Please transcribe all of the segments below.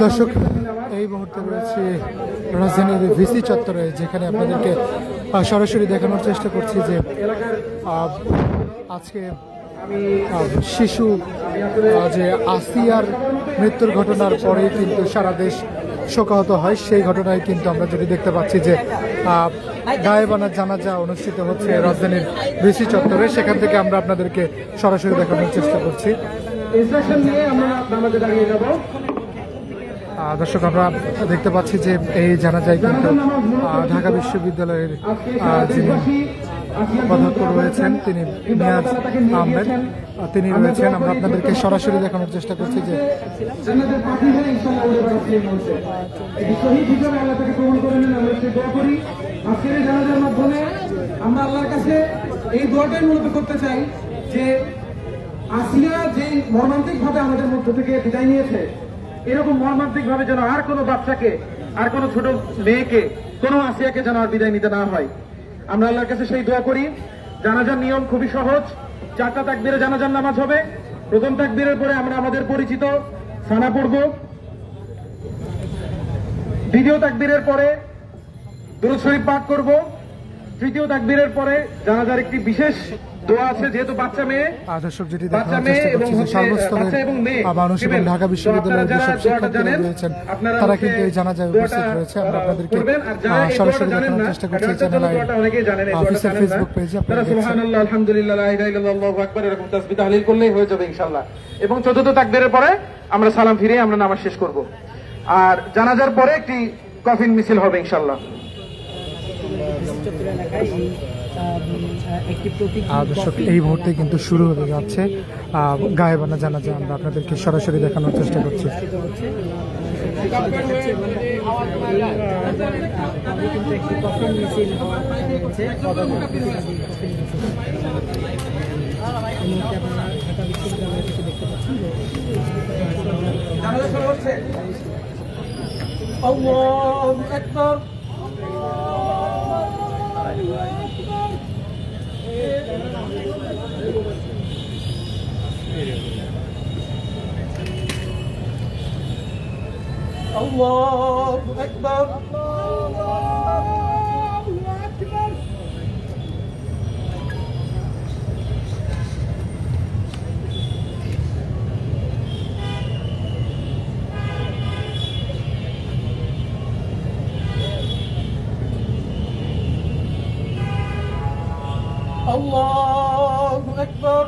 দর্শক, এই মুহূর্তে রয়েছে রাজধানীর ভিসি চত্বরে, যেখানে আপনাদেরকে সরাসরি দেখানোর চেষ্টা করছি যে আজকে শিশু যে আসিয়ার মৃত্যুর ঘটনার পরেই কিন্তু সারা দেশ শোকাহত হয়। সেই ঘটনায় কিন্তু আমরা যদি দেখতে পাচ্ছি যে গায়েবানা জানাজা অনুষ্ঠিত হচ্ছে রাজধানীর ভিসি চত্বরে, সেখান থেকে আমরা আপনাদেরকে সরাসরি দেখানোর চেষ্টা করছি। দর্শক, আমরা দেখতে পাচ্ছি যে এই জানাজায় কিন্তু ঢাকা বিশ্ববিদ্যালয়ের যিনি অধ্যক্ষ রয়েছেন তিনি নিয়াজ আহমেদ তিনি রয়েছেন। আমরা আপনাদেরকে সরাসরি দেখানোর চেষ্টা করছি যে আমরা আল্লাহর কাছে এই দোয়াটাই মূলত করতে চাই যে আসিয়া যে মর্মান্তিক ভাবে আমাদের মধ্য থেকে বিদায় নিয়েছে, এরকম মর্মান্তিক ভাবে যেন আর কোনো বাচ্চাকে, আর কোনো ছোট মেয়েকে, কোনো আসিয়াকে যেন আর বিদায় নিতে না হয়। আমরা আল্লাহর কাছে সেই দোয়া করি। জানাজার নিয়ম খুবই সহজ। 4টা তাকবীরে জানাজার নামাজ হবে। প্রথম তাকবীরের পরে আমরা আমাদের পরিচিত সানা পড়ব। দ্বিতীয় তাকবীরের পরে দুরূদ শরীফ পাঠ করব। তৃতীয় তাকবীরের পরে জানাজার একটি বিশেষ দোয়া আছে, যেহেতু বাচ্চা মেয়ে, দর্শক যেটি দেখানোর চেষ্টা করছি যে সর্বস্তরের মানুষ এবং ঢাকা বিশ্ববিদ্যালয়ের যেসব শিক্ষার্থীরা রয়েছেন তারা কিন্তু এই জানাজায় উপস্থিত রয়েছে। আমরা আপনাদেরকে সরাসরি দেখানোর চেষ্টা করছি চ্যানেল অফিসিয়াল ফেসবুক পেজে। আপনারা সুবহানাল্লাহ, আলহামদুলিল্লাহ, লা ইলাহা ইল্লাল্লাহ, আল্লাহু আকবার এরকম তাসবিহ তাহলিল করলেই হয়ে যাবে ইনশাআল্লাহ। এবং চতুর্থ তাকবীরের পরে আমরা সালাম ফিরিয়ে আমরা নামাজ শেষ করব। আর জানাজার পরে একটি কফিন মিছিল হবে ইনশাআল্লাহ। দর্শক, এই মুহূর্তে কিন্তু শুরু হতে যাচ্ছে গায়েবানা জানাজা। আমরা আপনাদেরকে সরাসরি দেখানোর চেষ্টা করছি। আল্লাহু আকবার। Allahu Akbar. Allahu Akbar.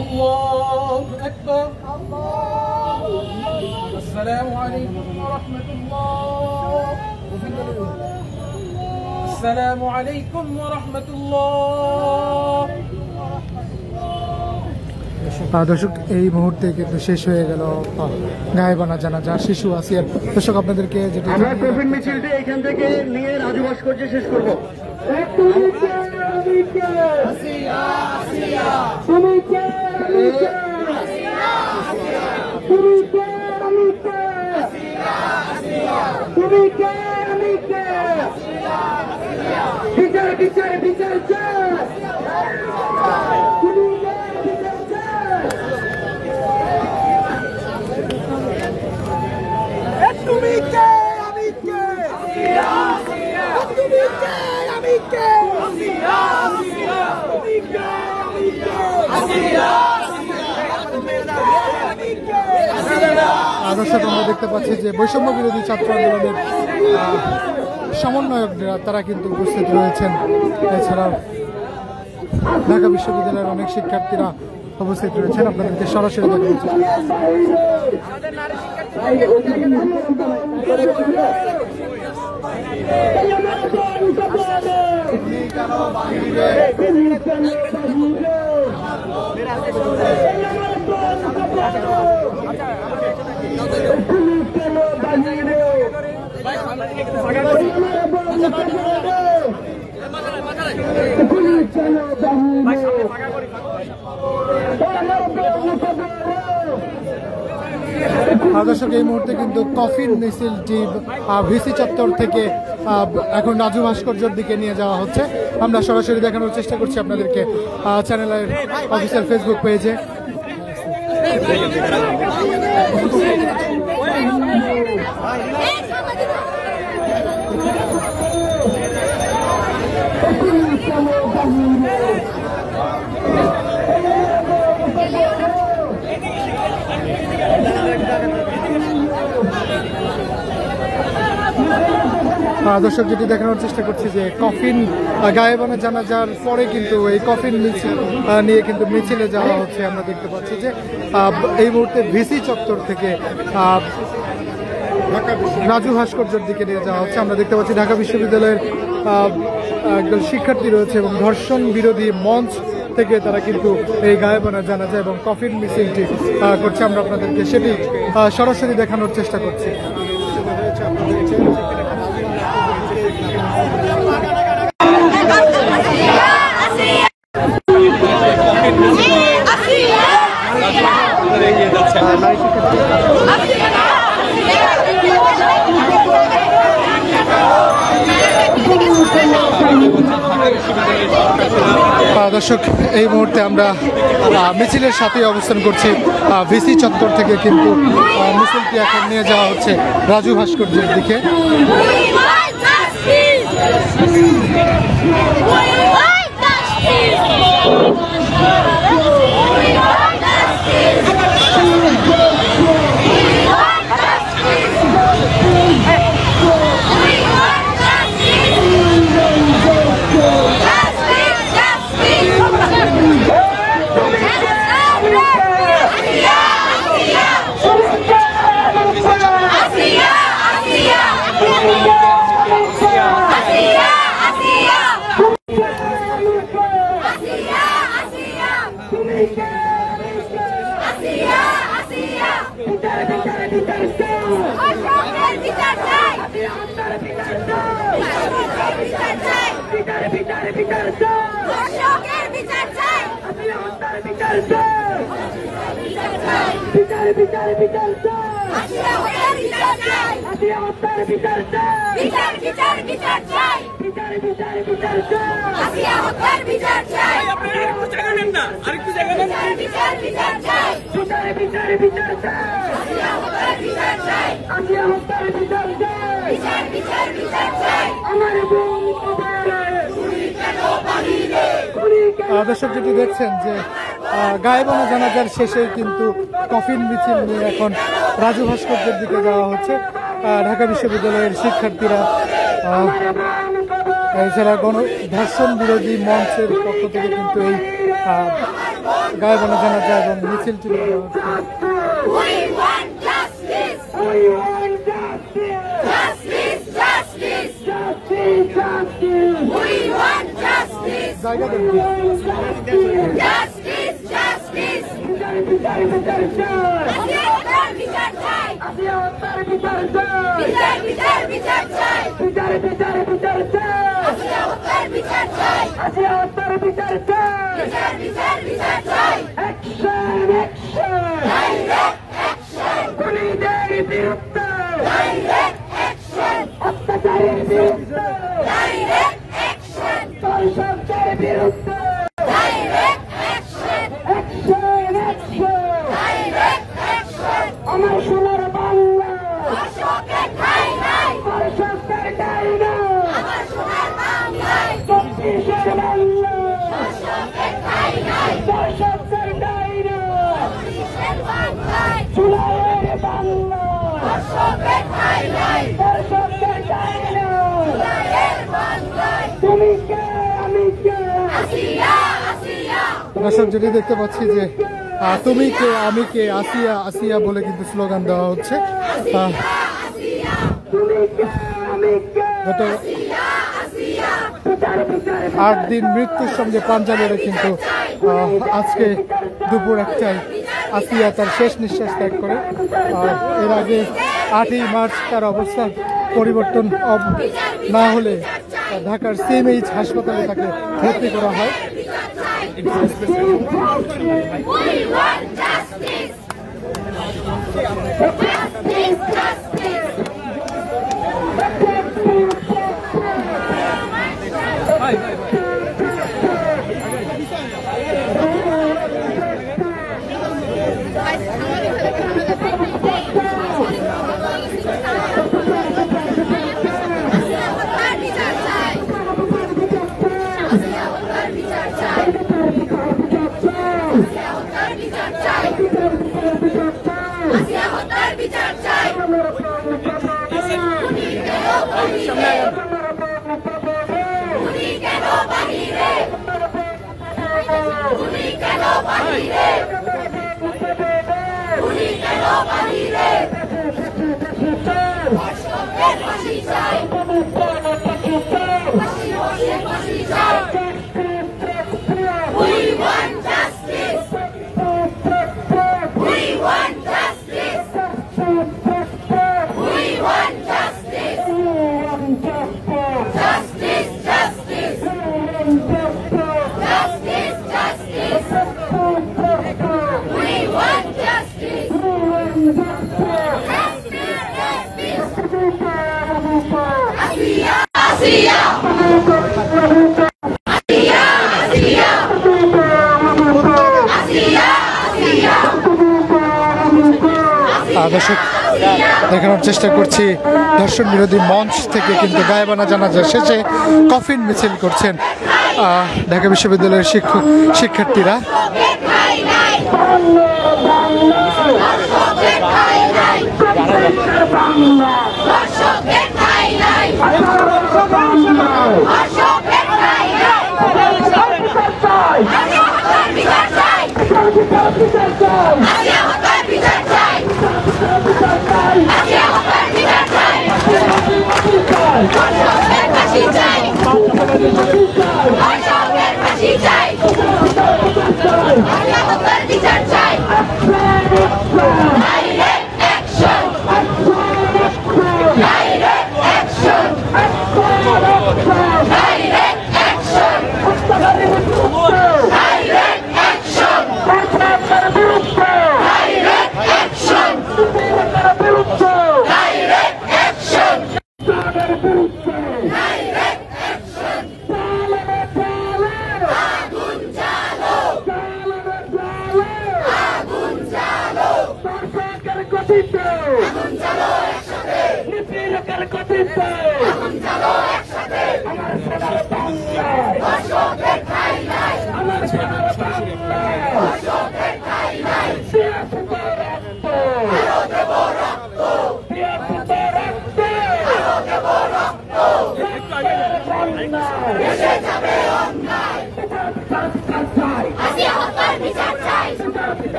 الله أكبر. السلام عليكم ورحمة الله. السلام عليكم ورحمة الله. দর্শক, এই মুহূর্তে কিন্তু শেষ হয়ে গেল গায়েবানা জানাজা শিশু আসিয়ার। দর্শক, আপনাদেরকে যেটা আমরা কফিন মিছিলটি এখান থেকে নিয়ে রাজু ভাস্কর্যে শেষ করব। বিচার বিচার বিচার তুমি কে, আমি কে, তুমি কে, আমি কে, তুমি কে, আমি কে। দর্শক, আমরা দেখতে পাচ্ছি যে বৈষম্য বিরোধী ছাত্র আন্দোলনের সমন্বয়করা তারা কিন্তু উপস্থিত রয়েছেন। এছাড়াও ঢাকা বিশ্ববিদ্যালয়ের অনেক শিক্ষার্থীরা উপস্থিত রয়েছেন। আপনাদেরকে সরাসরি দেখাচ্ছি। দর্শক এই মুহূর্তে কিন্তু কফিন মিছিলটি ভিসি চত্বর থেকে এখন রাজু ভাস্কর্যের দিকে নিয়ে যাওয়া হচ্ছে। আমরা সরাসরি দেখানোর চেষ্টা করছি আপনাদেরকে চ্যানেলের অফিসিয়াল ফেসবুক পেজে। দর্শক যেটি দেখানোর চেষ্টা করছি যে কফিন গায়েবানা জানাজার পরে কিন্তু এই কফিন মিছিল নিয়ে কিন্তু মিছিলে যাওয়া হচ্ছে। আমরা দেখতে পাচ্ছি যে এই মুহূর্তে ভিসি চত্বর থেকে রাজু ভাস্কর্যের দিকে নিয়ে যাওয়া হচ্ছে। আমরা দেখতে পাচ্ছি ঢাকা বিশ্ববিদ্যালয়ের একদল শিক্ষার্থী রয়েছে এবং ধর্ষণ বিরোধী মঞ্চ থেকে তারা কিন্তু এই গায়েবানা জানাজা এবং কফিন মিছিলটি করছে। আমরা আপনাদেরকে সেটি সরাসরি দেখানোর চেষ্টা করছি। দর্শক এই মুহূর্তে আমরা মিছিলের সাথে অবস্থান করছি। ভিসি চত্বর থেকে কিন্তু মিছিলটি এখন নিয়ে যাওয়া হচ্ছে রাজু ভাস্কর্যের দিকে। দর্শক যেটি দেখছেন যে গায়েবানা জানাজার শেষে কিন্তু কফিন মিছিল নিয়ে এখন রাজু ভাস্কর্যের দিকে যাওয়া হচ্ছে। ঢাকা বিশ্ববিদ্যালয়ের শিক্ষার্থীরা এছাড়া ধর্ষণ বিরোধী মঞ্চের পক্ষ থেকে কিন্তু এই গায়েবানা জানাজা এবং মিছিলটি নিয়ে যাওয়া হচ্ছে। জায়গা দেন আমার সোনার বাংলা দর্শক যেটি দেখতে পাচ্ছি যে তুমি কে আমি কে আসিয়া আসিয়া বলে কিন্তু স্লোগান দেওয়া হচ্ছে। গত 8 দিন মৃত্যুর সঙ্গে পাঞ্জা লড়ে কিন্তু আজকে দুপুর 1টায় আসিয়া তার শেষ নিঃশ্বাস ত্যাগ করে। এর আগে 8ই মার্চ তার অবস্থান পরিবর্তন না হলে ঢাকার সিএমএইচ হাসপাতালে তাকে ভর্তি করা হয়। দর্শক দেখানোর চেষ্টা করছি ধর্ষণ বিরোধী মঞ্চ থেকে কিন্তু গায়েবানা জানাজা শেষে কফিন মিছিল করছেন ঢাকা বিশ্ববিদ্যালয়ের শিক্ষার্থীরা।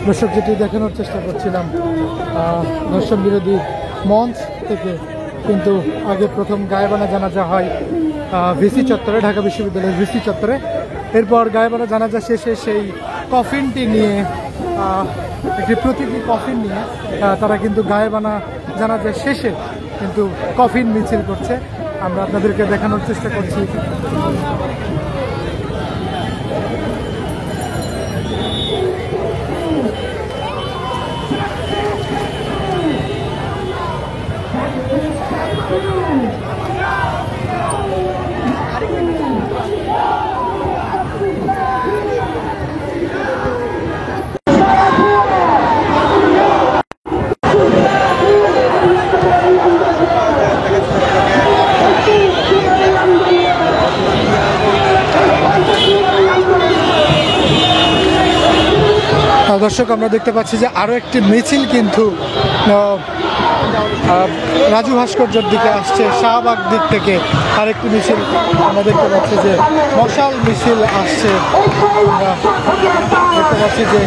দর্শক যেটি দেখানোর চেষ্টা করছিলাম ধর্ষণ বিরোধী মঞ্চ থেকে কিন্তু আগে প্রথম গায়েবানা জানাজা হয় ভিসি চত্বরে, ঢাকা বিশ্ববিদ্যালয়ের ভিসি চত্বরে। এরপর গায়েবানা জানাজা শেষে সেই কফিনটি নিয়ে একটি প্রতীকী কফিন নিয়ে তারা কিন্তু গায়েবানা জানাজা শেষে কিন্তু কফিন মিছিল করছে। আমরা আপনাদেরকে দেখানোর চেষ্টা করছি। দর্শক আমরা দেখতে পাচ্ছি যে আরো একটি মিছিল কিন্তু রাজু ভাস্কর্যের দিকে আসছে, শাহবাগ দিক থেকে আরেকটি মিছিল আমরা দেখতে পাচ্ছি যে মশাল মিছিল আসছে। আমরা দেখতে পাচ্ছি যে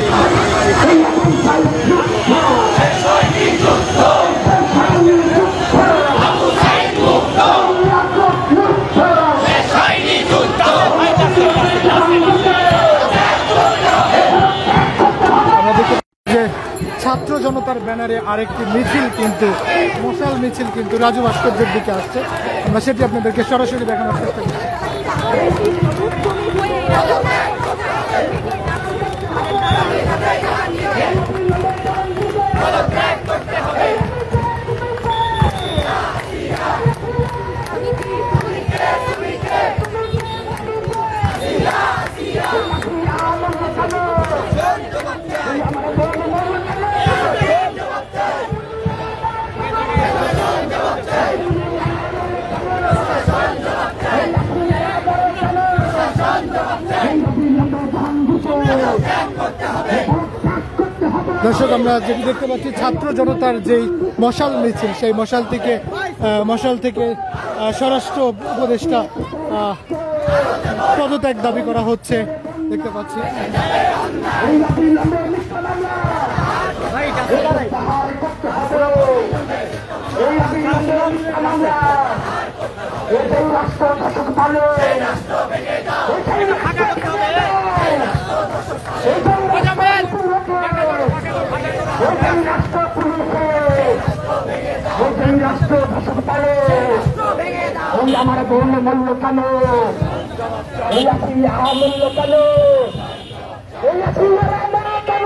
ছাত্র জনতার ব্যানারে আরেকটি মিছিল কিন্তু মশাল মিছিল কিন্তু রাজু ভাস্কর্যের দিকে আসছে। আমরা সেটি আপনাদেরকে সরাসরি দেখানোর চেষ্টা করছি। দর্শক আমরা যেটি দেখতে পাচ্ছি ছাত্র জনতার যেই মশাল মিছিল, সেই মশাল থেকে স্বরাষ্ট্র উপদেষ্টা পদত্যাগ দাবি করা হচ্ছে দেখতে পাচ্ছি। আমার বন্য মূল্য কেন মূল্য কেন কেন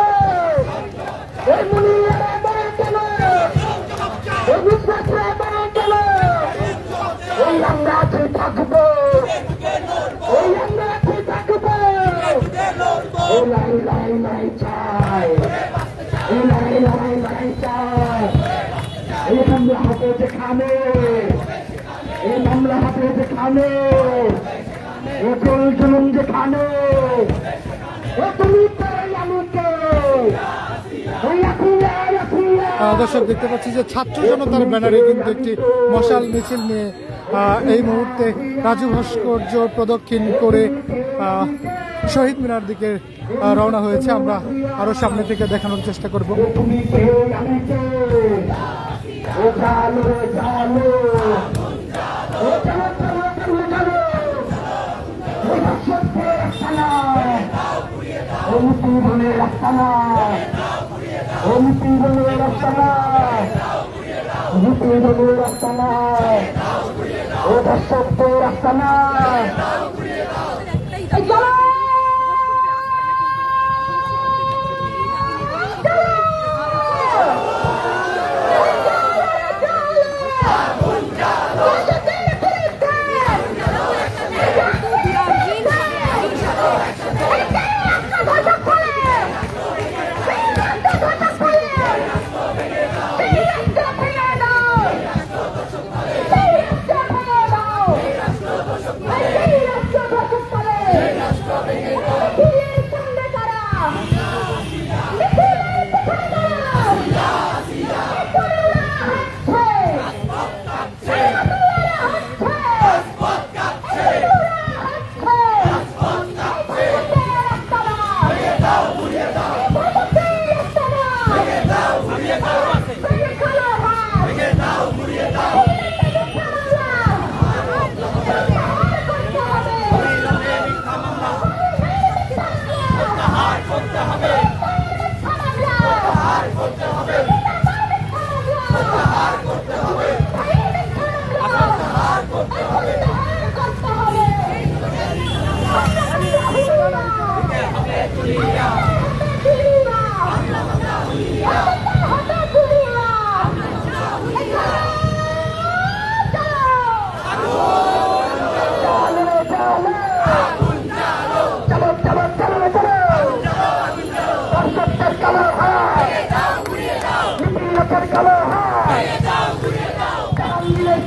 আমরা আছি থাকবো লড়াই চাই লড়াই চাই এই মামলা হাতে যেখানে এই মামলা হাতে যেখানে জুলুম যেখানে দর্শক দেখতে পাচ্ছি যে ছাত্র জনতার ব্যানারে কিন্তু একটি মশাল মিছিল নিয়ে এই মুহূর্তে রাজু ভাস্কর্য প্রদক্ষিণ করে শহীদ মিনার দিকে রওনা হয়েছে। আমরা আরো সামনে থেকে দেখানোর চেষ্টা করব।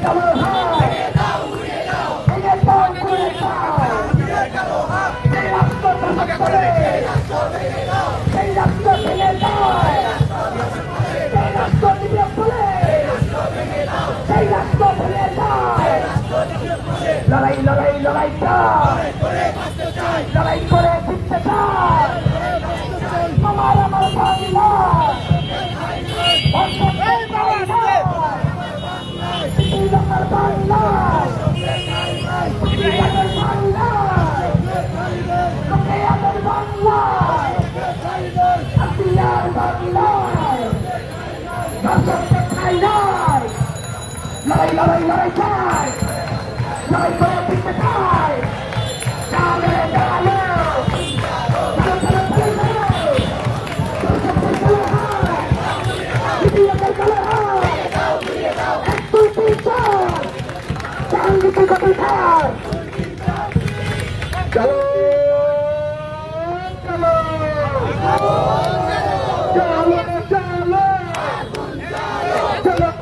কালো হাত ভেঙে দাও ঘুরে দাও সেই রাষ্ট্র শাসক করে সেই রাষ্ট্র ভেঙে যায় সেই রাষ্ট্র দিবে বলে সেই রাষ্ট্র ভেঙে যায় লড়াই লড়াই লড়াই চাই লড়াই করে জিততে চাই আমার আমার বাংলা আমার বাংলা আমার বাংলা আমার বাংলা আমার বাংলা দর্শককে খাই নাই লড়াই লড়াই লড়াই চাই লড়াই করে জিততে চাই সামনে দাঁড়ালো চলো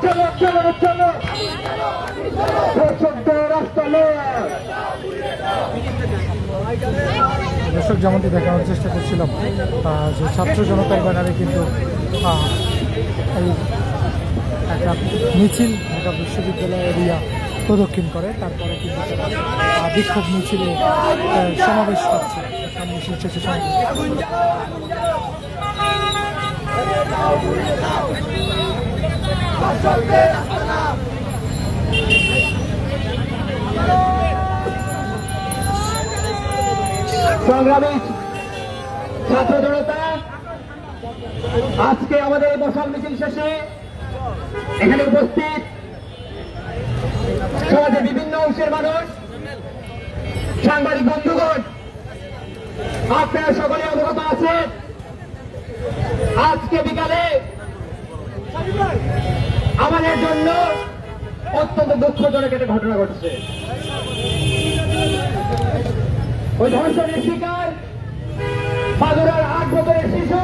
চলো চলো চলো চলো চলো চলো দর্শক যেমনটি দেখানোর চেষ্টা করছিলাম যে ছাত্র জনতার ব্যানারে কিন্তু এই একটা মিছিল ঢাকা বিশ্ববিদ্যালয় এরিয়া প্রদক্ষিণ করে, তারপরে কিন্তু বিক্ষোভ মিছিলে সমাবেশ করছে। মিছিল শেষে সংগ্রামী ছাত্র জনতা, আজকে আমাদের মশাল মিছিল শেষে এখানে উপস্থিত সমাজের বিভিন্ন অংশের মানুষ, সাংবাদিক বন্ধুগণ, আপনারা সকলে অবগত আছেন আজকে বিকালে আমাদের জন্য অত্যন্ত দুঃখজনক একটা ঘটনা ঘটেছে। ওই ধর্ষণের শিকার মাগুরার 8 বছরের শিশু